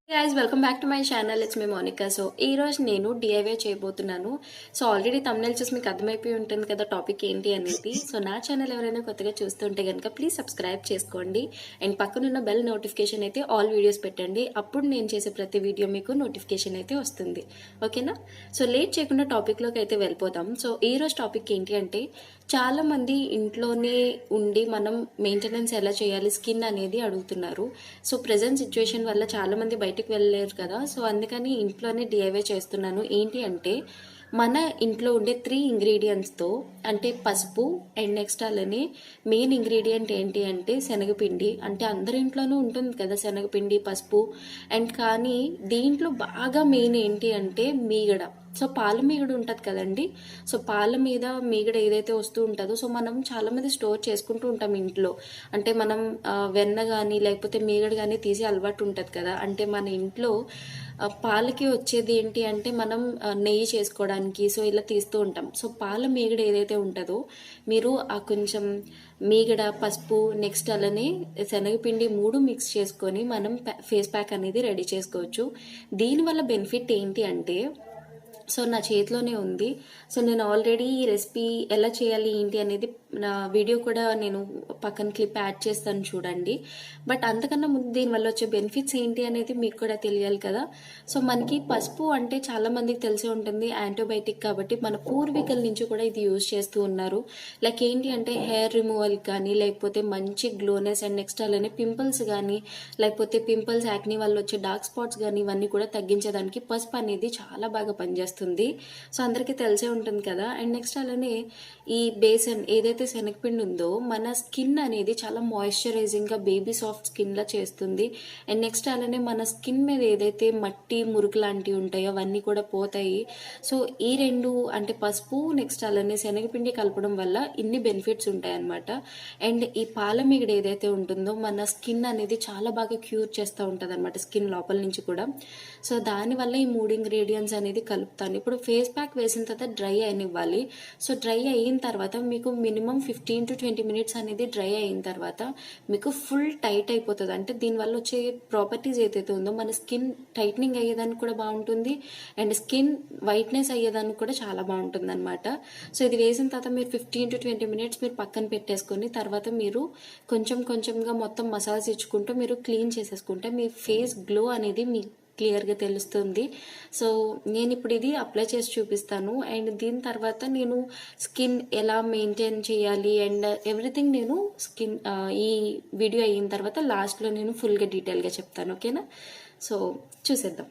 Guys welcome back to my channel. It's me Monika. So ఈ రోజు నేను డిఐవై చేయబోతున్నాను. సో ఆల్రెడీ తమ్నెల్ చూసి మీకు అర్థమైపోయి ఉంటుంది కదా టాపిక్ ఏంటి అనేది. సో నా ఛానల్ ఎవరైనా కొత్తగా చూస్తుంటే కనుక ప్లీజ్ సబ్స్క్రైబ్ చేసుకోండి అండ్ పక్కనున్న బెల్ నోటిఫికేషన్ అయితే ఆల్ వీడియోస్ పెట్టండి. అప్పుడు నేను చేసే ప్రతి వీడియో మీకు నోటిఫికేషన్ అయితే వస్తుంది. ఓకేనా? సో లేట్ చేయకుండా టాపిక్లోకి అయితే వెళ్ళిపోతాం. సో ఈ రోజు టాపిక్ ఏంటి అంటే, చాలా మంది ఇంట్లోనే ఉండి మనం మెయింటెనెన్స్ ఎలా చేయాలి స్కిన్ అనేది అడుగుతున్నారు. సో ప్రజెంట్ సిచ్యువేషన్ వల్ల చాలా మంది బయటికి వెళ్ళలేరు కదా. సో అందుకని ఇంట్లోనే డిఐవై చేస్తున్నాను. ఏంటి అంటే, మన ఇంట్లో ఉండే 3 ఇంగ్రీడియంట్స్తో, అంటే పసుపు అండ్ నెక్స్ట్ అలానే మెయిన్ ఇంగ్రీడియంట్ ఏంటి అంటే శనగపిండి. అంటే అందరి ఇంట్లోనూ ఉంటుంది కదా శనగపిండి, పసుపు. అండ్ కానీ దీంట్లో బాగా మెయిన్ ఏంటి అంటే మీగడ. సో పాల మీగడ ఉంటుంది కదండి. సో పాల మీద మీగడ ఏదైతే వస్తూ ఉంటుందో, సో మనం చాలామంది స్టోర్ చేసుకుంటూ ఉంటాం ఇంట్లో. అంటే మనం వెన్న కానీ లేకపోతే మీగడ కానీ తీసి అలవాటు ఉంటుంది కదా. అంటే మన ఇంట్లో పాలకి వచ్చేది ఏంటి అంటే మనం నెయ్యి చేసుకోవడానికి సో ఇలా తీస్తూ ఉంటాం. సో పాల మీగడ ఏదైతే ఉంటుందో మీరు ఆ కొంచెం మీగడ, పసుపు, నెక్స్ట్ అలానే శనగపిండి 3 మిక్స్ చేసుకొని మనం ఫేస్ ప్యాక్ అనేది రెడీ చేసుకోవచ్చు. దీనివల్ల బెనిఫిట్ ఏంటి అంటే, సో నా చేతిలోనే ఉంది. సో నేను ఆల్రెడీ ఈ రెసిపీ ఎలా చేయాలి ఏంటి అనేది నా వీడియో కూడా నేను పక్కన క్లిప్ యాడ్ చేస్తాను, చూడండి. బట్ అంతకన్నా ముందు దీనివల్ల వచ్చే బెనిఫిట్స్ ఏంటి అనేది మీకు కూడా తెలియాలి కదా. సో మనకి పసుపు అంటే చాలా మందికి తెలిసే ఉంటుంది, యాంటీబయాటిక్ కాబట్టి మన పూర్వీకుల నుంచి కూడా ఇది యూజ్ చేస్తూ ఉన్నారు. లైక్ ఏంటి అంటే హెయిర్ రిమూవల్ కానీ లేకపోతే మంచి గ్లోనెస్ అండ్ నెక్స్ట్ అలానే పింపుల్స్ కానీ లేకపోతే పింపుల్స్, యాక్ని వల్ల వచ్చే డార్క్ స్పాట్స్ కానీ ఇవన్నీ కూడా తగ్గించడానికి పసుపు అనేది చాలా బాగా పనిచేస్తుంది. సో అందరికీ తెలిసే ఉంటుంది కదా. అండ్ నెక్స్ట్ అలానే ఈ బేసన్ ఏదైతే శనగపిండి ఉందో మన స్కిన్ అనేది చాలా మాయిశ్చరైజింగ్గా బేబీ సాఫ్ట్ స్కిన్లా చేస్తుంది. అండ్ నెక్స్ట్ అలానే మన స్కిన్ మీద ఏదైతే మట్టి, మురికి లాంటివి ఉంటాయో అవన్నీ కూడా పోతాయి. సో ఈ రెండు అంటే పసుపు నెక్స్ట్ అలానే శనగపిండి కలపడం వల్ల ఇన్ని బెనిఫిట్స్ ఉంటాయి అన్నమాట. అండ్ ఈ పాల మీగడ ఏదైతే ఉంటుందో మన స్కిన్ అనేది చాలా బాగా క్యూర్ చేస్తూ ఉంటుంది అనమాట, స్కిన్ లోపల నుంచి కూడా. సో దానివల్ల ఈ 3 ఇంగ్రీడియంట్స్ అనేది కలుపుతాను. ఇప్పుడు ఫేస్ ప్యాక్ వేసిన తర్వాత డ్రై అయినివ్వాలి. సో డ్రై అయిన తర్వాత మీకు మినిమం 15 to 20 మినిట్స్ అనేది డ్రై అయిన తర్వాత మీకు ఫుల్ టైట్ అయిపోతుంది. అంటే దీనివల్ల వచ్చే ప్రాపర్టీస్ ఏదైతే ఉందో మన స్కిన్ టైట్నింగ్ అయ్యేదానికి కూడా బాగుంటుంది అండ్ స్కిన్ వైట్నెస్ అయ్యేదానికి కూడా చాలా బాగుంటుంది అనమాట. సో ఇది వేసిన తర్వాత మీరు 15 to 20 మినిట్స్ మీరు పక్కన పెట్టేసుకొని తర్వాత మీరు కొంచెం కొంచెంగా మొత్తం మసాజ్ ఇచ్చుకుంటూ మీరు క్లీన్ చేసేసుకుంటే మీ ఫేస్ గ్లో అనేది మీ క్లియర్గా తెలుస్తుంది. సో నేను ఇప్పుడు ఇది అప్లై చేసి చూపిస్తాను. అండ్ దీని తర్వాత నేను స్కిన్ ఎలా మెయింటైన్ చేయాలి అండ్ ఎవ్రీథింగ్ నేను స్కిన్ ఈ వీడియో అయిన తర్వాత లాస్ట్లో నేను ఫుల్గా డీటెయిల్గా చెప్తాను. ఓకేనా? సో చూసేద్దాం.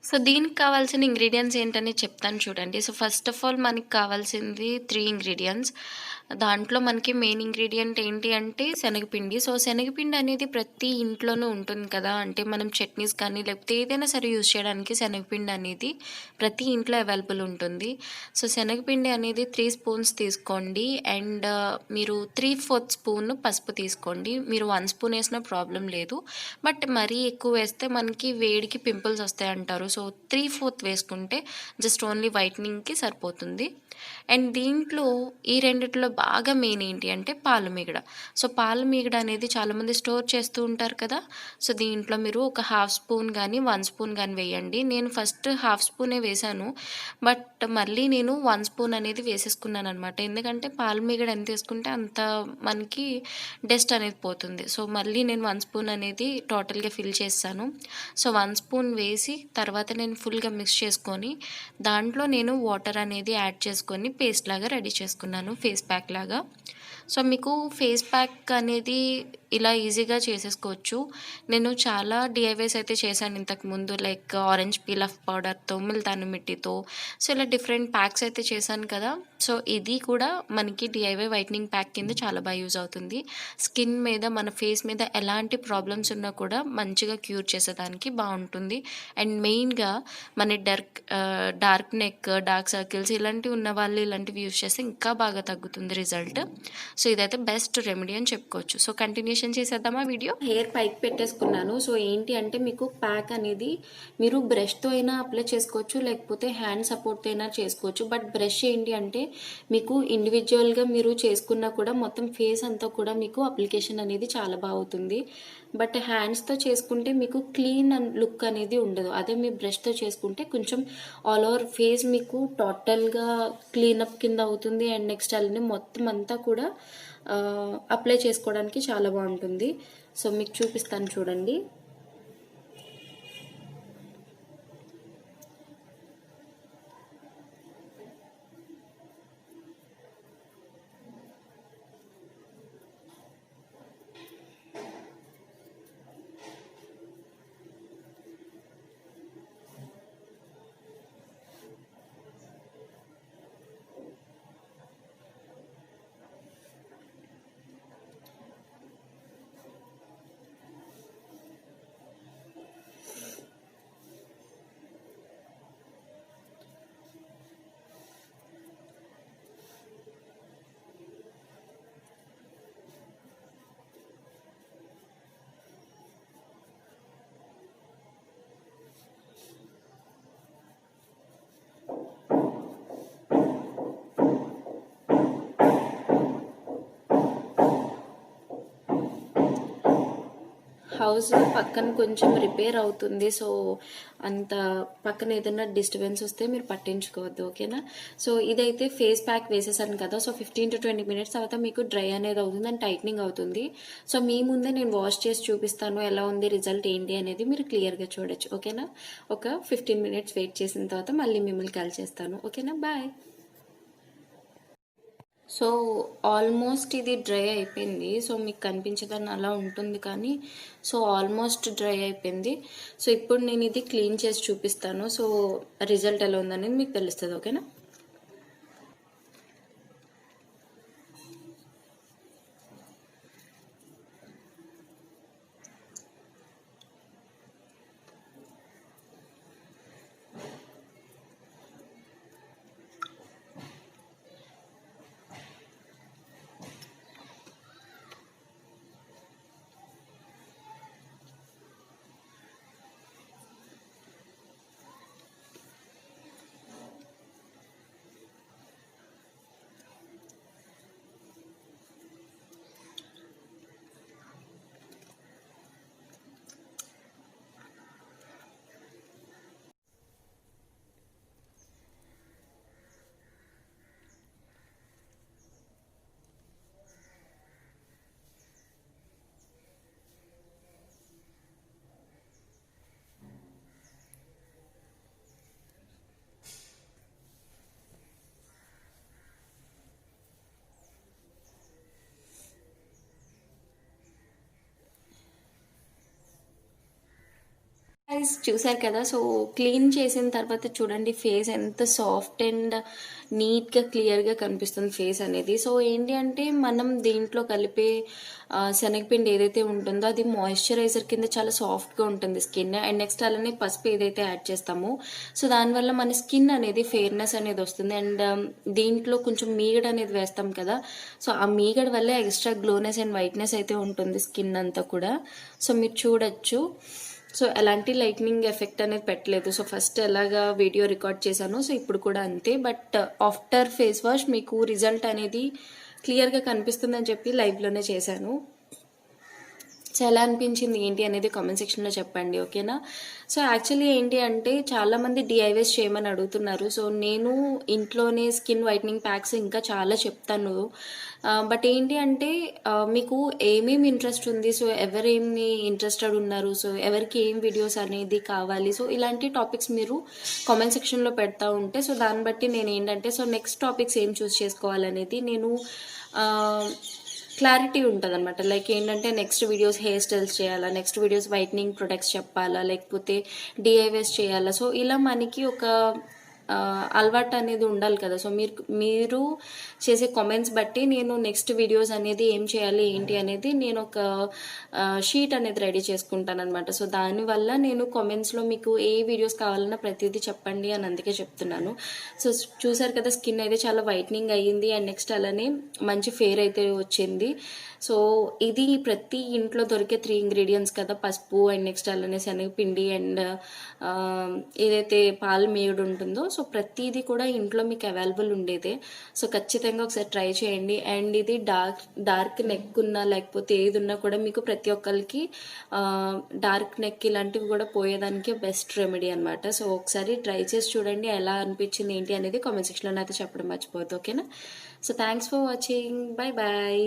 సో దీనికి కావాల్సిన ఇంగ్రీడియంట్స్ ఏంటని చెప్తాను, చూడండి. సో ఫస్ట్ ఆఫ్ ఆల్ మనకి కావాల్సింది 3 ఇంగ్రీడియంట్స్. దాంట్లో మనకి మెయిన్ ఇంగ్రీడియంట్ ఏంటి అంటే శనగపిండి. సో శనగపిండి అనేది ప్రతి ఇంట్లోనూ ఉంటుంది కదా. అంటే మనం చట్నీస్ కానీ లేకపోతే ఏదైనా సరే యూజ్ చేయడానికి శనగపిండి అనేది ప్రతి ఇంట్లో అవైలబుల్ ఉంటుంది. సో శనగపిండి అనేది 3 స్పూన్స్ తీసుకోండి. అండ్ మీరు 3/4 స్పూన్ పసుపు తీసుకోండి. మీరు 1 స్పూన్ వేసినా ప్రాబ్లం లేదు, బట్ మరీ ఎక్కువ వేస్తే మనకి వేడికి పింపుల్స్ వస్తాయి అంటారు. సో 3/4 వేసుకుంటే జస్ట్ ఓన్లీ వైట్నింగ్కి సరిపోతుంది. అండ్ దీంట్లో ఈ రెండిట్లో బాగా మెయిన్ ఏంటి అంటే పాల మీగడ. సో పాల మీగడ అనేది చాలామంది స్టోర్ చేస్తూ ఉంటారు కదా. సో దీంట్లో మీరు ఒక 1/2 స్పూన్ కానీ 1 స్పూన్ కానీ వేయండి. నేను ఫస్ట్ 1/2 స్పూనే వేసాను, బట్ మళ్ళీ నేను 1 స్పూన్ అనేది వేసేసుకున్నాను అనమాట. ఎందుకంటే పాల మీగడ ఎంత వేసుకుంటే అంత మనకి డస్ట్ అనేది పోతుంది. సో మళ్ళీ నేను 1 స్పూన్ అనేది టోటల్గా ఫిల్ చేస్తాను. సో 1 స్పూన్ వేసి తర్వాత నేను ఫుల్గా మిక్స్ చేసుకొని దాంట్లో నేను వాటర్ అనేది యాడ్ చేసుకొని పేస్ట్ లాగా రెడీ చేసుకున్నాను, ఫేస్ ప్యాక్ లాగా. సో మీకు ఫేస్ ప్యాక్ అనేది ఇలా ఈజీగా చేసేసుకోవచ్చు. నేను చాలా డిఐవైస్ అయితే చేశాను ఇంతకుముందు, లైక్ ఆరెంజ్ పీల్ ఆఫ్ పౌడర్తో, ముల్తాను మిట్టితో, సో ఇలా డిఫరెంట్ ప్యాక్స్ అయితే చేశాను కదా. సో ఇది కూడా మనకి డిఐవై వైట్నింగ్ ప్యాక్ కింద చాలా బాగా యూజ్ అవుతుంది. స్కిన్ మీద మన ఫేస్ మీద ఎలాంటి ప్రాబ్లమ్స్ ఉన్నా కూడా మంచిగా క్యూర్ చేసేదానికి బాగుంటుంది. అండ్ మెయిన్గా మన డార్క్ నెక్, డార్క్ సర్కిల్స్ ఇలాంటివి ఉన్న వాళ్ళు ఇలాంటివి యూజ్ చేస్తే ఇంకా బాగా తగ్గుతుంది రిజల్ట్. సో ఇదైతే బెస్ట్ రెమెడీ అని చెప్పుకోవచ్చు. సో కంటిన్యూ కంటిన్యూషన్ చేసేద్దామా వీడియో. హెయిర్ పైకి పెట్టేసుకున్నాను. సో ఏంటి అంటే మీకు ప్యాక్ అనేది మీరు బ్రష్తో అయినా అప్లై చేసుకోవచ్చు, లేకపోతే హ్యాండ్ సపోర్ట్తో అయినా చేసుకోవచ్చు. బట్ బ్రష్ ఏంటి అంటే మీకు ఇండివిజువల్గా మీరు చేసుకున్నా కూడా మొత్తం ఫేస్ అంతా కూడా మీకు అప్లికేషన్ అనేది చాలా బాగుంటుంది. బట్ హ్యాండ్స్తో చేసుకుంటే మీకు క్లీన్ లుక్ అనేది ఉండదు. అదే మీ బ్రష్తో చేసుకుంటే కొంచెం ఆల్ ఓవర్ ఫేస్ మీకు టోటల్గా క్లీనప్ కింద అవుతుంది. అండ్ నెక్స్ట్ అలానే మొత్తం అంతా కూడా అప్లై చేసుకోవడానికి చాలా బాగుంటుంది. సో మీకు చూపిస్తాను చూడండి. హౌస్ పక్కన కొంచెం రిపేర్ అవుతుంది. సో అంత పక్కన ఏదైనా డిస్టర్బెన్స్ వస్తే మీరు పట్టించుకోవద్దు, ఓకేనా. సో ఇదైతే ఫేస్ ప్యాక్ వేసేసాను కదా. సో 15 to 20 minutes తర్వాత మీకు డ్రై అనేది అవుతుంది అండ్ టైట్నింగ్ అవుతుంది. సో మీ ముందే నేను వాష్ చేసి చూపిస్తాను ఎలా ఉంది రిజల్ట్ ఏంటి అనేది మీరు క్లియర్గా చూడొచ్చు, ఓకేనా. ఒక 15 minutes వెయిట్ చేసిన తర్వాత మళ్ళీ మిమ్మల్ని కాల్ చేస్తాను, ఓకేనా. బాయ్. సో ఆల్మోస్ట్ ఇది డ్రై అయిపోయింది. సో మీకు కనిపించదని అలా ఉంటుంది కానీ సో ఆల్మోస్ట్ డ్రై అయిపోయింది. సో ఇప్పుడు నేను ఇది క్లీన్ చేసి చూపిస్తాను. సో రిజల్ట్ ఎలా ఉందనేది మీకు తెలుస్తుంది, ఓకేనా. గైస్ చూసారు కదా. సో క్లీన్ చేసిన తర్వాత చూడండి ఫేస్ ఎంత సాఫ్ట్ అండ్ నీట్గా క్లియర్గా కనిపిస్తుంది ఫేస్ అనేది. సో ఏంటి అంటే మనం దీంట్లో కలిపే శనగపిండి ఏదైతే ఉంటుందో అది మాయిశ్చరైజర్ కింద చాలా సాఫ్ట్గా ఉంటుంది స్కిన్. అండ్ నెక్స్ట్ అలానే పసుపు ఏదైతే యాడ్ చేస్తామో సో దానివల్ల మన స్కిన్ అనేది ఫెయిర్నెస్ అనేది వస్తుంది. అండ్ దీంట్లో కొంచెం మీగడ అనేది వేస్తాం కదా. సో ఆ మీగడ వల్ల ఎక్స్ట్రా గ్లోనెస్ అండ్ వైట్నెస్ అయితే ఉంటుంది స్కిన్ అంతా కూడా. సో మీరు చూడొచ్చు. సో ఎలాంటి లైట్నింగ్ ఎఫెక్ట్ అనేది పెట్టలేదు. సో ఫస్ట్ ఎలాగా వీడియో రికార్డ్ చేశాను సో ఇప్పుడు కూడా అంతే. బట్ ఆఫ్టర్ ఫేస్ వాష్ మీకు రిజల్ట్ అనేది క్లియర్గా కనిపిస్తుందని చెప్పి లైవ్లోనే చేశాను. సో ఎలా అనిపించింది ఏంటి అనేది కామెంట్ సెక్షన్లో చెప్పండి, ఓకేనా. సో యాక్చువల్లీ ఏంటి అంటే చాలామంది డిఐవేస్ చేయమని అడుగుతున్నారు. సో నేను ఇంట్లోనే స్కిన్ వైట్నింగ్ ప్యాక్స్ ఇంకా చాలా చెప్తాను. బట్ ఏంటి అంటే మీకు ఏమేమి ఇంట్రెస్ట్ ఉంది, సో ఎవరేమి ఇంట్రెస్టెడ్ ఉన్నారు, సో ఎవరికి ఏం వీడియోస్ అనేది కావాలి, సో ఇలాంటి టాపిక్స్ మీరు కామెంట్ సెక్షన్లో పెడతా ఉంటే సో దాన్ని బట్టి నేను ఏంటంటే సో నెక్స్ట్ టాపిక్స్ ఏం చూస్ చేసుకోవాలనేది నేను క్లారిటీ ఉంటుంది అనమాట. లైక్ ఏంటంటే నెక్స్ట్ వీడియోస్ హెయిర్ స్టైల్స్ చేయాలా, నెక్స్ట్ వీడియోస్ వైట్నింగ్ ప్రొడక్ట్స్ చెప్పాలా, లేకపోతే డిఐవేస్ చేయాలా. సో ఇలా మనకి ఒక అలవాటు అనేది ఉండాలి కదా. సో మీరు చేసే కామెంట్స్ బట్టి నేను నెక్స్ట్ వీడియోస్ అనేది ఏం చేయాలి ఏంటి అనేది నేను ఒక షీట్ అనేది రెడీ చేసుకుంటాను అనమాట. సో దానివల్ల నేను కామెంట్స్లో మీకు ఏ వీడియోస్ కావాలన్నా ప్రతిదీ చెప్పండి అని అందుకే చెప్తున్నాను. సో చూసారు కదా, స్కిన్ అయితే చాలా వైట్నింగ్ అయ్యింది అండ్ నెక్స్ట్ అలానే మంచి ఫేర్ అయితే వచ్చింది. సో ఇది ప్రతి ఇంట్లో దొరికే 3 ఇంగ్రీడియంట్స్ కదా, పసుపు అండ్ నెక్స్ట్ అలానే శనగపిండి అండ్ ఏదైతే పాలు మేడ్ ఉంటుందో, సో ప్రతిదీ కూడా ఇంట్లో మీకు అవైలబుల్ ఉండేదే. సో ఖచ్చితంగా ఒకసారి ట్రై చేయండి. అండ్ ఇది డార్క్ నెక్ ఉన్నా లేకపోతే ఏది ఉన్నా కూడా మీకు ప్రతి ఒక్కరికి డార్క్ నెక్ ఇలాంటివి కూడా పోయేదానికి బెస్ట్ రెమెడీ అనమాట. సో ఒకసారి ట్రై చేసి చూడండి, ఎలా అనిపించింది ఏంటి అనేది కామెంట్ సెక్షన్లో అయితే చెప్పడం మర్చిపోవద్దు. ఓకేనా? So thanks for watching. Bye bye.